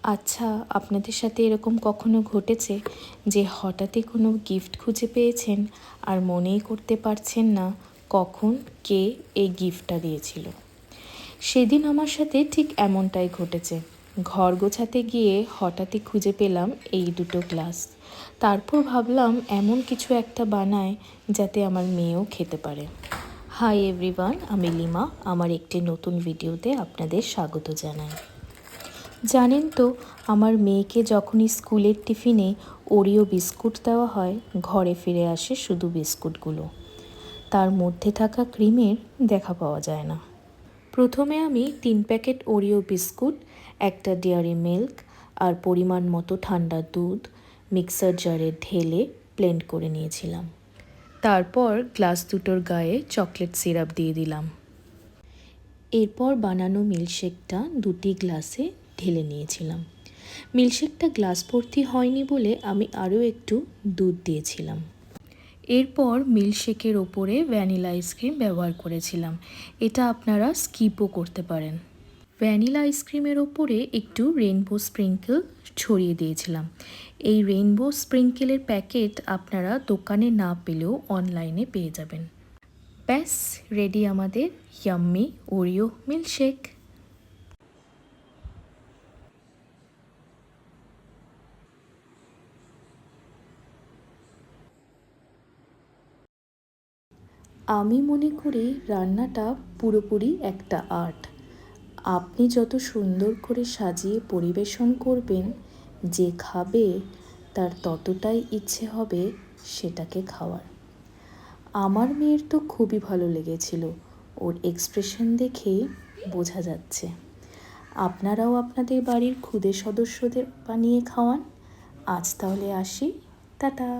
আচ্ছা, আপনাদের সাথে এরকম কখনো ঘটেছে যে হঠাৎই কোনো গিফট খুঁজে পেয়েছেন আর মনেই করতে পারছেন না কখন কে এই গিফটটা দিয়েছিল? সেদিন আমার সাথে ঠিক এমনটাই ঘটেছে। ঘর গোছাতে গিয়ে হঠাৎই খুঁজে পেলাম এই দুটো গ্লাস। তারপর ভাবলাম এমন কিছু একটা বানায় যাতে আমার মেয়েও খেতে পারে। হাই এভরিওয়ান, আমি লিমা। আমার একটি নতুন ভিডিওতে আপনাদের স্বাগত জানাই। জানেন তো, আমার মেয়েকে যখনই স্কুলের টিফিনে ওরিও বিস্কুট দেওয়া হয়, ঘরে ফিরে আসে শুধু বিস্কুটগুলো। তার মধ্যে থাকা ক্রিমের দেখা পাওয়া যায় না। প্রথমে আমি 3 প্যাকেট ওরিও বিস্কুট, একটা ডেয়ারি মিল্ক আর পরিমাণ মতো ঠান্ডা দুধ মিক্সার জারে ঢেলে ব্লেন্ড করে নিয়েছিলাম। তারপর গ্লাস দুটোর গায়ে চকলেট সিরাপ দিয়ে দিলাম। এরপর বানানো মিল্কশেকটা 2টি গ্লাসে ঢেলে নিয়েছিলাম। মিল্কশেকটা গ্লাস ভর্তি হয়নি বলে আমি আরও একটু দুধ দিয়েছিলাম। এরপর মিল্কশেকের ওপরে ভ্যানিলা আইসক্রিম ব্যবহার করেছিলাম। এটা আপনারা স্কিপও করতে পারেন। ভ্যানিলা আইসক্রিমের ওপরে একটু রেইনবো স্প্রিঙ্কেল ছড়িয়ে দিয়েছিলাম। এই রেইনবো স্প্রিঙ্কেলের প্যাকেট আপনারা দোকানে না পেলেও অনলাইনে পেয়ে যাবেন। ব্যাস রেডি আমাদের ইয়াম্মি ওরিও মিল্কশেক। আমি মনে করি রান্নাটা পুরোপুরি একটা আর্ট। আপনি যত সুন্দর করে সাজিয়ে পরিবেশন করবেন, যে খাবে তার ততটাই ইচ্ছে হবে সেটাকে খাওয়ার। আমার মেয়ের তো খুবই ভালো লেগেছিল, ওর এক্সপ্রেশন দেখে বোঝা যাচ্ছে। আপনারাও আপনাদের বাড়ির ক্ষুদে সদস্যদের বানিয়ে খাওয়ান। আজ তাহলে আসি, টাটা।